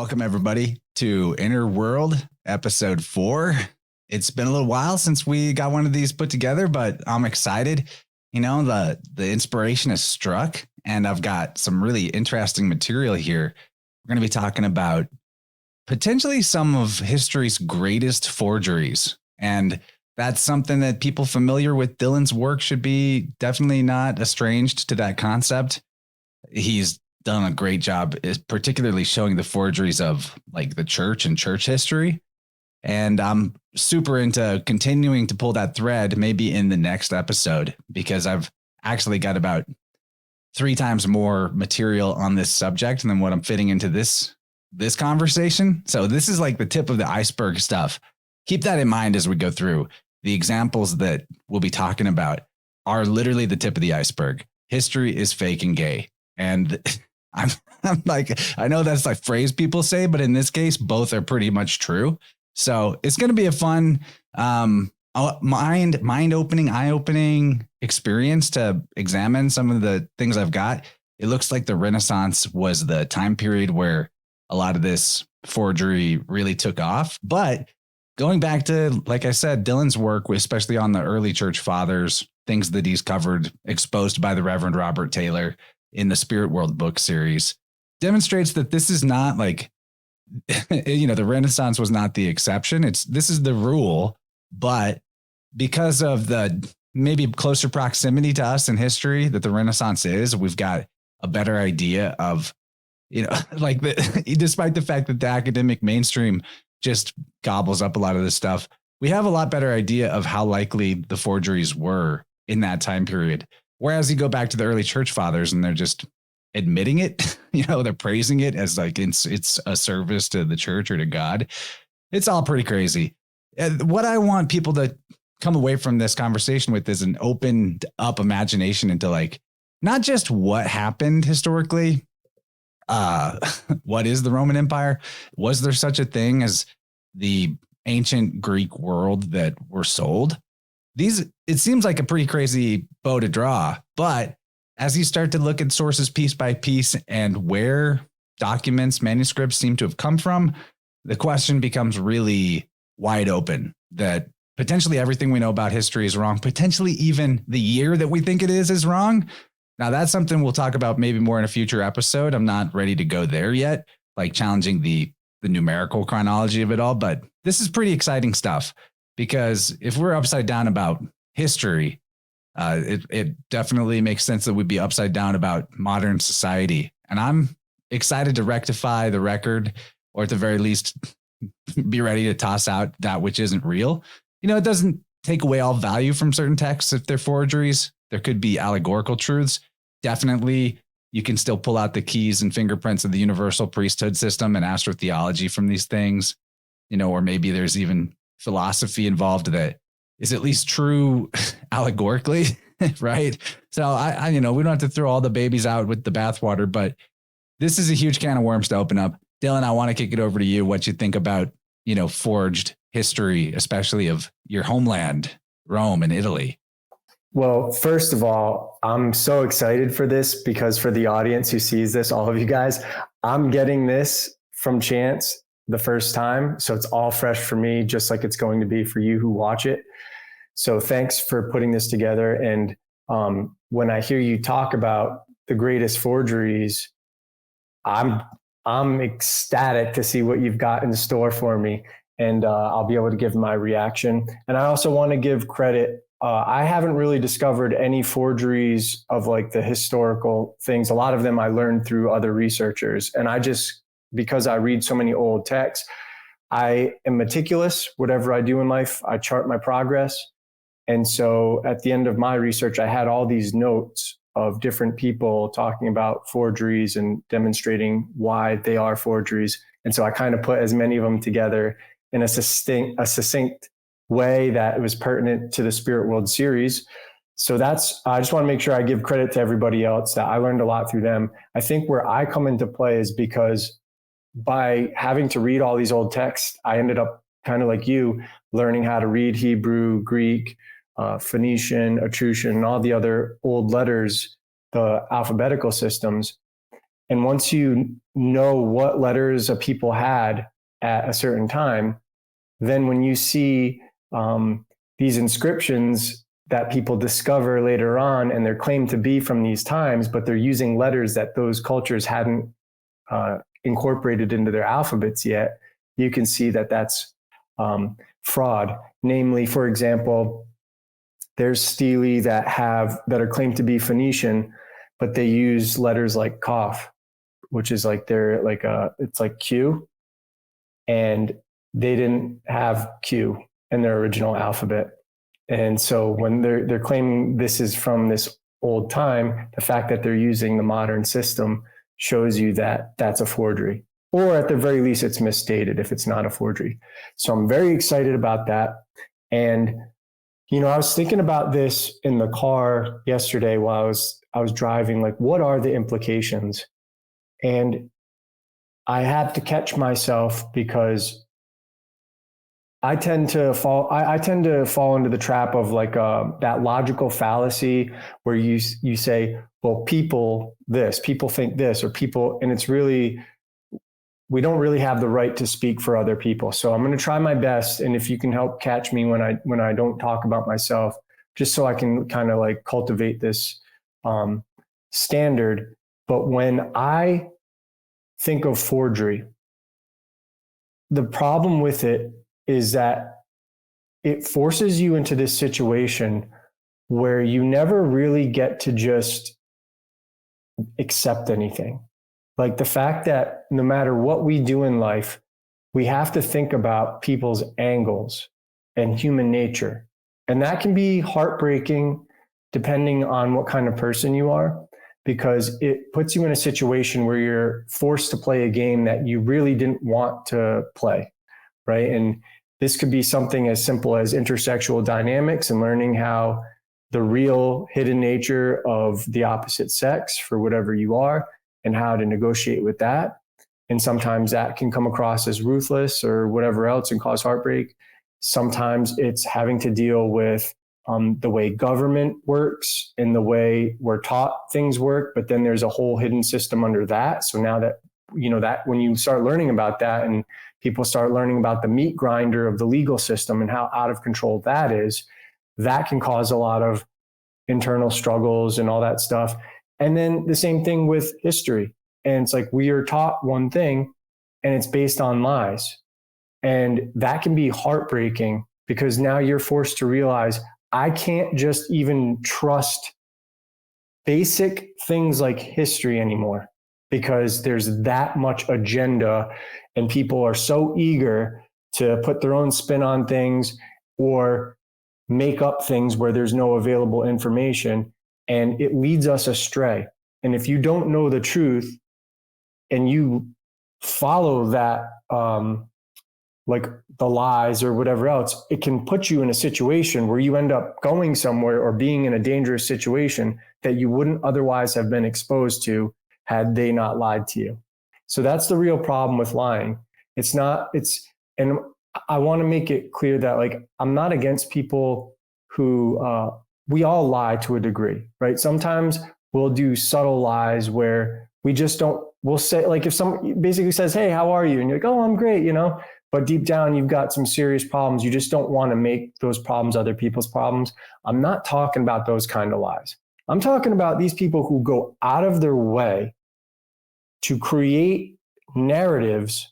Welcome, everybody, to Inner World, episode 4. It's been a little while since we got one of these put together, but I'm excited. You know, the inspiration has struck, and I've got some really interesting material here. We're going to be talking about potentially some of history's greatest forgeries. And that's something that people familiar with Dylan's work should be definitely not estranged to that concept. He's done a great job, is particularly showing the forgeries of like the church and church history. And I'm super into continuing to pull that thread maybe in the next episode, because I've actually got about 3 times more material on this subject than what I'm fitting into this conversation. So this is like the tip of the iceberg stuff. Keep that in mind as we go through. The examples that we'll be talking about are literally the tip of the iceberg. History is fake and gay. And I'm like, I know that's like phrase people say, but in this case, both are pretty much true. So it's going to be a fun, mind-opening, eye-opening experience to examine some of the things I've got. It looks like the Renaissance was the time period where a lot of this forgery really took off. But going back to, like I said, Dylan's work, especially on the early church fathers, things that he's covered, exposed by the Reverend Robert Taylor in the Spirit World book series, demonstrates that this is not like, the Renaissance was not the exception. This is the rule, but because of the maybe closer proximity to us in history that the Renaissance is, we've got a better idea of, despite the fact that the academic mainstream just gobbles up a lot of this stuff, we have a lot better idea of how likely the forgeries were in that time period. Whereas you go back to the early church fathers and they're just admitting it, they're praising it as like it's a service to the church or to God. It's all pretty crazy. What I want people to come away from this conversation with is an opened up imagination into like, not just what happened historically. What is the Roman Empire? Was there such a thing as the ancient Greek world that were sold? It seems like a pretty crazy bow to draw, but as you start to look at sources piece by piece and where documents, manuscripts seem to have come from, the question becomes really wide open that potentially everything we know about history is wrong. Potentially even the year that we think it is wrong. Now that's something we'll talk about maybe more in a future episode. I'm not ready to go there yet, like challenging the numerical chronology of it all, but this is pretty exciting stuff. Because if we're upside down about history, it definitely makes sense that we'd be upside down about modern society. And I'm excited to rectify the record, or at the very least, be ready to toss out that which isn't real. It doesn't take away all value from certain texts if they're forgeries. There could be allegorical truths. Definitely, you can still pull out the keys and fingerprints of the universal priesthood system and astrotheology from these things, or maybe there's even philosophy involved that is at least true allegorically, right? So I we don't have to throw all the babies out with the bathwater, but this is a huge can of worms to open up. Dylan, I want to kick it over to you. What you think about, forged history, especially of your homeland, Rome and Italy? Well, first of all, I'm so excited for this because for the audience who sees this, all of you guys, I'm getting this from chance the first time. So it's all fresh for me, just like it's going to be for you who watch it. So thanks for putting this together. And when I hear you talk about the greatest forgeries, I'm ecstatic to see what you've got in store for me. And I'll be able to give my reaction. And I also want to give credit. I haven't really discovered any forgeries of like the historical things. A lot of them I learned through other researchers. And because I read so many old texts, I am meticulous. Whatever I do in life, I chart my progress. And so at the end of my research, I had all these notes of different people talking about forgeries and demonstrating why they are forgeries. And so I kind of put as many of them together in a succinct way that was pertinent to the Spirit World series. So I just want to make sure I give credit to everybody else that I learned a lot through them. I think where I come into play is because by having to read all these old texts, I ended up kind of like you, learning how to read Hebrew, Greek, Phoenician, Etruscan, and all the other old letters, the alphabetical systems. And once you know what letters a people had at a certain time, then when you see these inscriptions that people discover later on, and they're claimed to be from these times, but they're using letters that those cultures hadn't incorporated into their alphabets yet, you can see that that's fraud. Namely, for example, there's stele that are claimed to be Phoenician, but they use letters like Qaf, which is like it's like Q, and they didn't have Q in their original alphabet. And so when they're claiming this is from this old time, the fact that they're using the modern system shows you that that's a forgery, or at the very least, it's misstated if it's not a forgery. So I'm very excited about that. And, I was thinking about this in the car yesterday while I was driving, like, what are the implications? And I had to catch myself because I tend to fall into the trap of like that logical fallacy where you say, well, people think this, or people, and it's really, we don't really have the right to speak for other people. So I'm going to try my best. And if you can help catch me when I don't talk about myself, just so I can kind of like cultivate this standard. But when I think of forgery, the problem with it is that it forces you into this situation where you never really get to just accept anything. Like the fact that no matter what we do in life, we have to think about people's angles and human nature. And that can be heartbreaking depending on what kind of person you are, because it puts you in a situation where you're forced to play a game that you really didn't want to play, right? And this could be something as simple as intersexual dynamics and learning how the real hidden nature of the opposite sex for whatever you are and how to negotiate with that. And sometimes that can come across as ruthless or whatever else and cause heartbreak. Sometimes it's having to deal with the way government works and the way we're taught things work, but then there's a whole hidden system under that. So now that, that when you start learning about that and people start learning about the meat grinder of the legal system and how out of control that is, that can cause a lot of internal struggles and all that stuff. And then the same thing with history. And it's like we are taught one thing and it's based on lies. And that can be heartbreaking because now you're forced to realize I can't just even trust basic things like history anymore because there's that much agenda and people are so eager to put their own spin on things or make up things where there's no available information, and it leads us astray. And if you don't know the truth and you follow that, like the lies or whatever else, it can put you in a situation where you end up going somewhere or being in a dangerous situation that you wouldn't otherwise have been exposed to had they not lied to you. So that's the real problem with lying. And I want to make it clear that like, I'm not against people who, we all lie to a degree, right? Sometimes we'll do subtle lies where we'll say, like if someone basically says, hey, how are you? And you're like, oh, I'm great, but deep down you've got some serious problems. You just don't want to make those problems other people's problems. I'm not talking about those kind of lies. I'm talking about these people who go out of their way to create narratives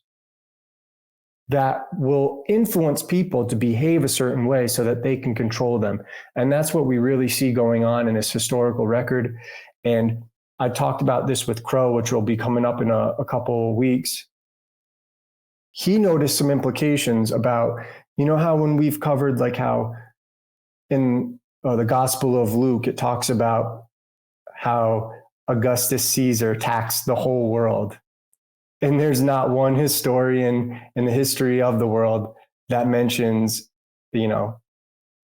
that will influence people to behave a certain way so that they can control them. And that's what we really see going on in this historical record. And I talked about this with Crow, which will be coming up in a couple of weeks. He noticed some implications about, how when we've covered like how in the Gospel of Luke, it talks about how Augustus Caesar taxed the whole world. And there's not one historian in the history of the world that mentions, the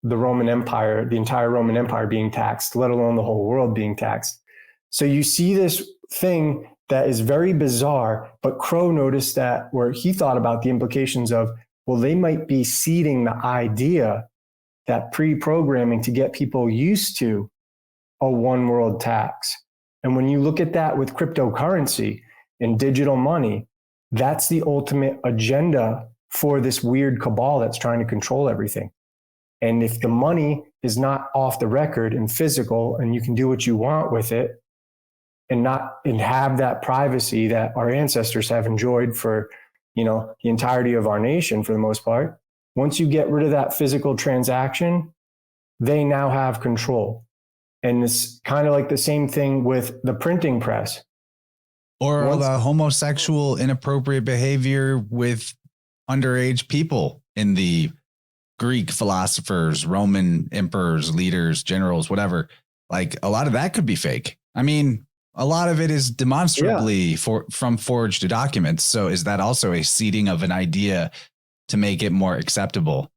Roman Empire, the entire Roman Empire being taxed, let alone the whole world being taxed. So you see this thing that is very bizarre, but Crow noticed that where he thought about the implications of, well, they might be seeding the idea that pre-programming to get people used to a one world tax. And when you look at that with cryptocurrency and digital money, that's the ultimate agenda for this weird cabal that's trying to control everything. And if the money is not off the record and physical, and you can do what you want with it and have that privacy that our ancestors have enjoyed for, the entirety of our nation for the most part, once you get rid of that physical transaction, they now have control. And it's kind of like the same thing with the printing press. Or the homosexual inappropriate behavior with underage people in the Greek philosophers, Roman emperors, leaders, generals, whatever. Like a lot of that could be fake. I mean, a lot of it is demonstrably from forged documents. So is that also a seeding of an idea to make it more acceptable?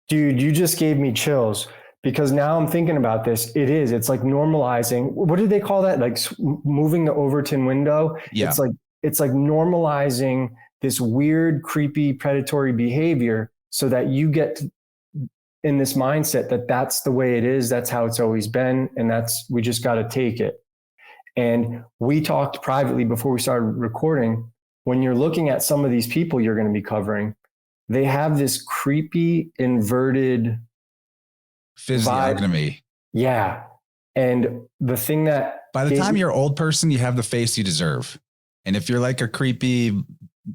Dude, you just gave me chills. Because now I'm thinking about this. It's like normalizing. What did they call that? Like moving the Overton window. Yeah. It's like normalizing this weird, creepy, predatory behavior so that you get in this mindset that that's the way it is. That's how it's always been. And we just got to take it. And we talked privately before we started recording. When you're looking at some of these people you're going to be covering, they have this creepy, inverted physiognomy. Yeah. And the thing that by the time you're an old person, you have the face you deserve. And if you're like a creepy,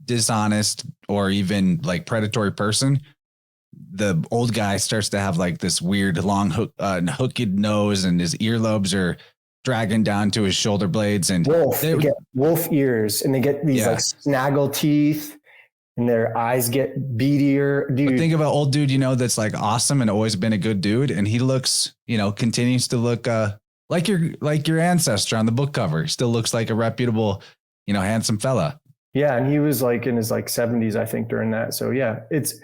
dishonest, or even like predatory person, the old guy starts to have like this weird long hooked nose, and his earlobes are dragging down to his shoulder blades, and they get wolf ears, and they get these like snaggle teeth, and their eyes get beadier. Dude. But think of an old dude, that's like awesome and always been a good dude. And he looks, continues to look like your ancestor on the book cover. Still looks like a reputable, handsome fella. Yeah. And he was like in his 70s, I think, during that. So yeah, it's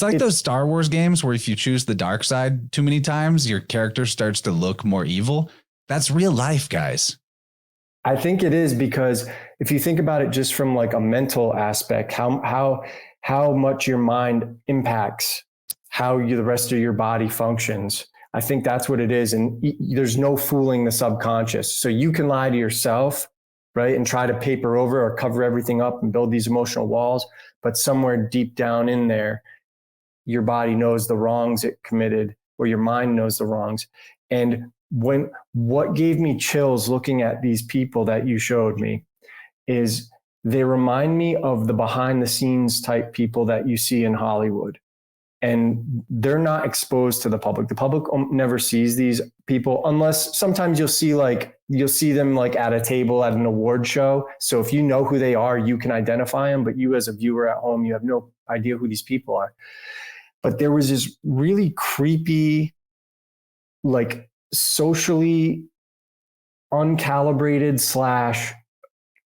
like those Star Wars games where if you choose the dark side too many times, your character starts to look more evil. That's real life, guys. I think it is, because if you think about it just from like a mental aspect, how much your mind impacts how the rest of your body functions, I think that's what it is. And there's no fooling the subconscious. So you can lie to yourself, right, and try to paper over or cover everything up and build these emotional walls. But somewhere deep down in there, your body knows the wrongs it committed, or your mind knows the wrongs. And what gave me chills looking at these people that you showed me is they remind me of the behind the scenes type people that you see in Hollywood. And they're not exposed to the public. The public never sees these people, unless sometimes you'll see them like at a table at an award show. So if you know who they are, you can identify them, but you as a viewer at home, you have no idea who these people are. But there was this really creepy, like socially uncalibrated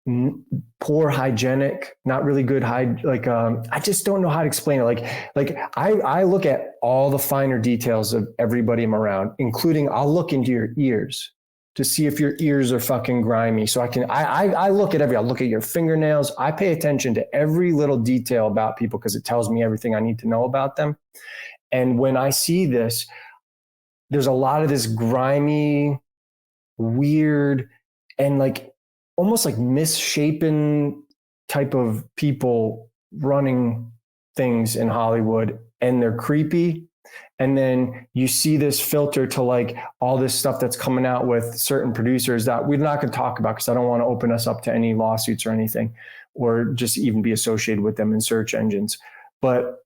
/ poor hygienic, not really good I just don't know how to explain it. I look at all the finer details of everybody I'm around, including I'll look into your ears to see if your ears are fucking grimy. So I look at I look at your fingernails. I pay attention to every little detail about people because it tells me everything I need to know about them. And when I see this, there's a lot of this grimy, weird, and almost like misshapen type of people running things in Hollywood, and they're creepy. And then you see this filter to all this stuff that's coming out with certain producers that we're not going to talk about because I don't want to open us up to any lawsuits or anything, or just even be associated with them in search engines. But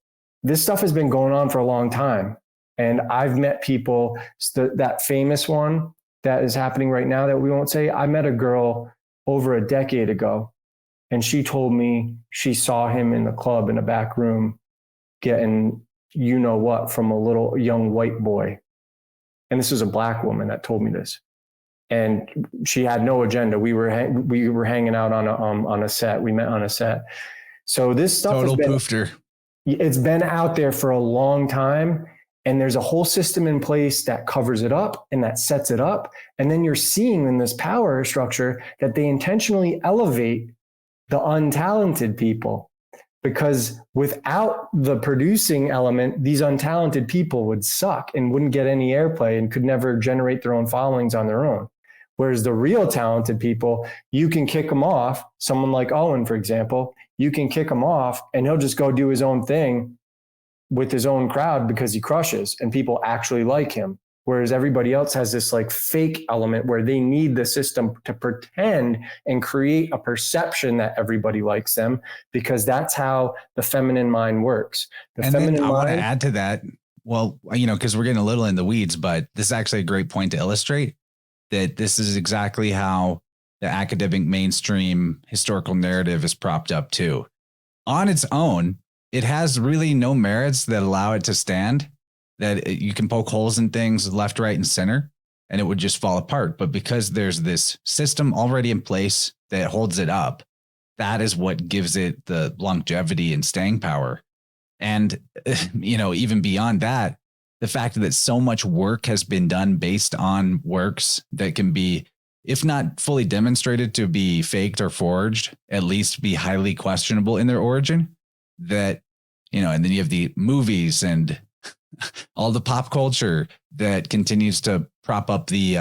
this stuff has been going on for a long time. And I've met people, that famous one that is happening right now that we won't say. I met a girl over a decade ago, and she told me she saw him in the club in a back room getting what from a little young white boy. And this is a black woman that told me this. And she had no agenda. We were hanging out on a set. We met on a set. So this stuff it's been out there for a long time. And there's a whole system in place that covers it up and that sets it up. And then you're seeing in this power structure that they intentionally elevate the untalented people, because without the producing element, these untalented people would suck and wouldn't get any airplay and could never generate their own followings on their own. Whereas the real talented people, you can kick them off. Someone like Owen, for example, you can kick him off and he'll just go do his own thing with his own crowd because he crushes and people actually like him. Whereas everybody else has this like fake element where they need the system to pretend and create a perception that everybody likes them, because that's how the feminine mind works. And then I want to add to that. Well, because we're getting a little in the weeds, but this is actually a great point to illustrate that this is exactly how the academic mainstream historical narrative is propped up too. On its own, it has really no merits that allow it to stand, that you can poke holes in things left, right, and center, and it would just fall apart. But because there's this system already in place that holds it up, that is what gives it the longevity and staying power. And, even beyond that, the fact that so much work has been done based on works that can be, if not fully demonstrated to be faked or forged, at least be highly questionable in their origin, that, and then you have the movies and all the pop culture that continues to prop up the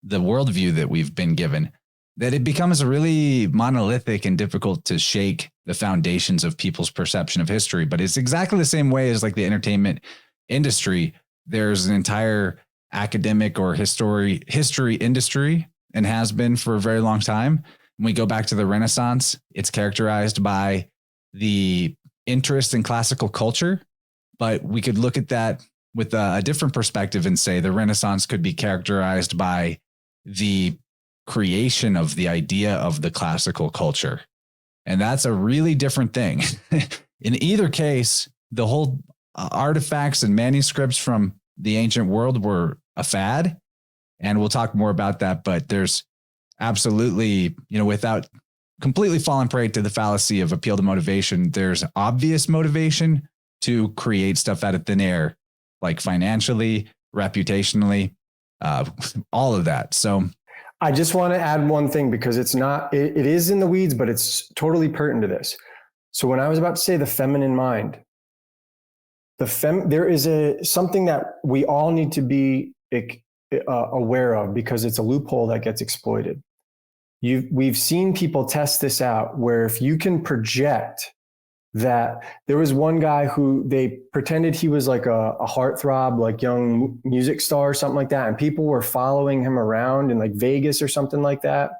worldview that we've been given, that it becomes really monolithic and difficult to shake the foundations of people's perception of history. But it's exactly the same way as like the entertainment industry. There's an entire academic or history industry, and has been for a very long time. When we go back to the Renaissance, it's characterized by the interest in classical culture. But we could look at that with a different perspective and say the Renaissance could be characterized by the creation of the idea of the classical culture. And that's a really different thing. In either case, the whole artifacts and manuscripts from the ancient world were a fad. And we'll talk more about that. But there's absolutely, without completely falling prey to the fallacy of appeal to motivation, there's obvious motivation to create stuff out of thin air, like financially, reputationally, all of that. So I just want to add one thing, because it is in the weeds, but it's totally pertinent to this. So when I was about to say the feminine mind, there is something that we all need to be aware of, because it's a loophole that gets exploited. We've seen people test this out, where if you can project that, there was one guy who they pretended he was like a heartthrob, like young music star or something like that. And people were following him around in like Vegas or something like that.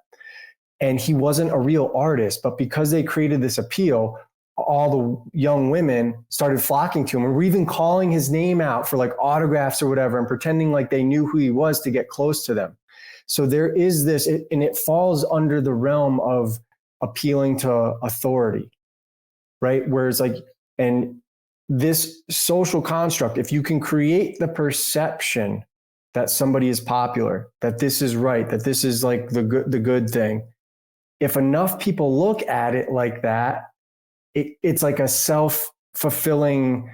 And he wasn't a real artist, but because they created this appeal, all the young women started flocking to him, and were even calling his name out for like autographs or whatever, and pretending like they knew who he was to get close to them. So there is this, and it falls under the realm of appealing to authority. Right. Whereas and this social construct, if you can create the perception that somebody is popular, that this is right, that this is like the good thing, if enough people look at it like that, it's like a self-fulfilling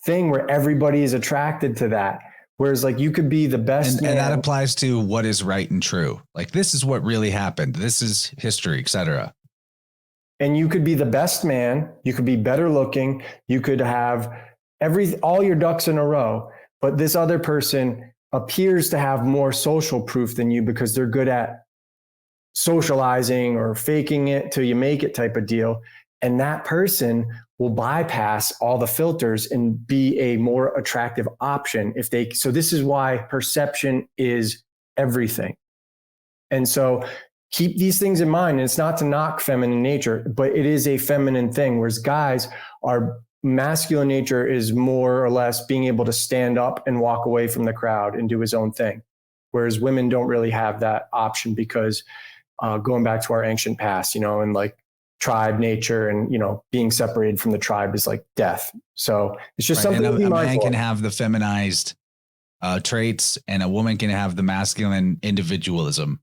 thing where everybody is attracted to that. Whereas like you could be the best man. And that applies to what is right and true. Like, this is what really happened. This is history, etc. And you could be the best man, you could be better looking, you could have all your ducks in a row, but this other person appears to have more social proof than you because they're good at socializing or faking it till you make it type of deal. And that person will bypass all the filters and be a more attractive option so this is why perception is everything. And so keep these things in mind. And it's not to knock feminine nature, but it is a feminine thing. Whereas guys, our masculine nature is more or less being able to stand up and walk away from the crowd and do his own thing. Whereas women don't really have that option, because going back to our ancient past, and like tribe nature and, being separated from the tribe is like death. So it's just something to be mindful. A man can have the feminized traits, and a woman can have the masculine individualism.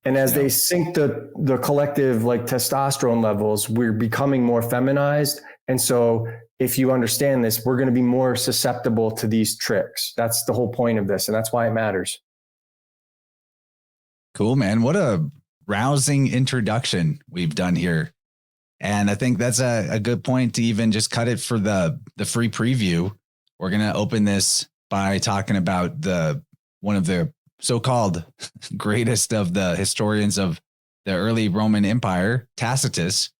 And as they sink the collective like testosterone levels, we're becoming more feminized. And so if you understand this, we're going to be more susceptible to these tricks. That's the whole point of this. And that's why it matters. Cool, man. What a rousing introduction we've done here. And I think that's a good point to even just cut it for the free preview. We're going to open this by talking about one of the so-called greatest of the historians of the early Roman Empire, Tacitus.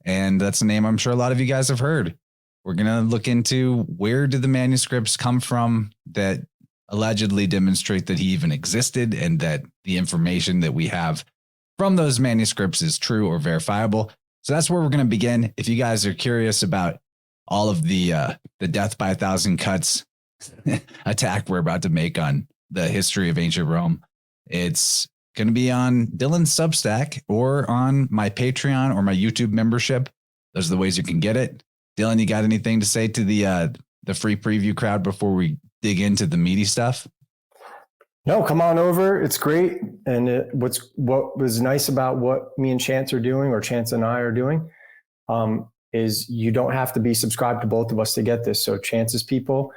And that's a name I'm sure a lot of you guys have heard. We're going to look into where did the manuscripts come from that allegedly demonstrate that he even existed and that the information that we have from those manuscripts is true or verifiable. So that's where we're going to begin. If you guys are curious about all of the death by 1,000 cuts attack we're about to make on the history of ancient Rome, it's going to be on Dylan's Substack or on my Patreon or my YouTube membership. Those are the ways you can get it. Dylan, you got anything to say to the free preview crowd before we dig into the meaty stuff? No, come on over. It's great. And what was nice about what me and Chance are doing, or Chance and I are doing, is you don't have to be subscribed to both of us to get this. So Chance's people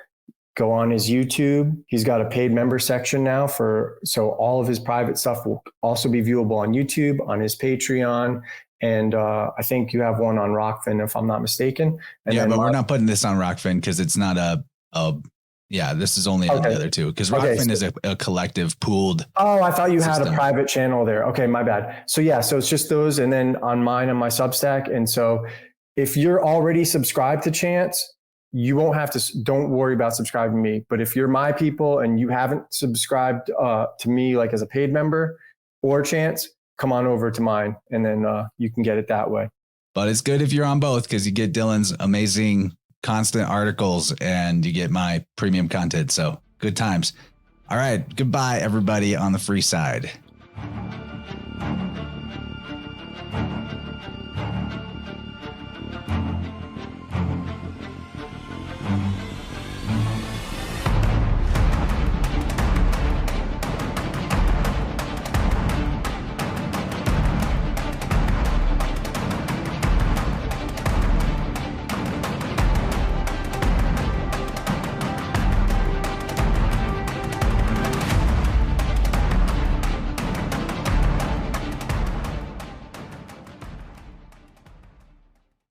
go on his YouTube. He's got a paid member section now so all of his private stuff will also be viewable on YouTube, on his Patreon. And I think you have one on Rockfin, if I'm not mistaken. And yeah, but we're not putting this on Rockfin because it's not this is only on the other two, because Rockfin is a collective pooled. Oh, I thought you system. had a private channel there. Okay, my bad. So yeah, so it's just those, and then on mine and my Substack. And so if you're already subscribed to Chance, you won't have to, don't worry about subscribing to me. But if you're my people and you haven't subscribed to me, like as a paid member or Chance, come on over to mine, and then you can get it that way. But it's good if you're on both, because you get Dylan's amazing constant articles and you get my premium content. So good times. All right. Goodbye, everybody on the free side.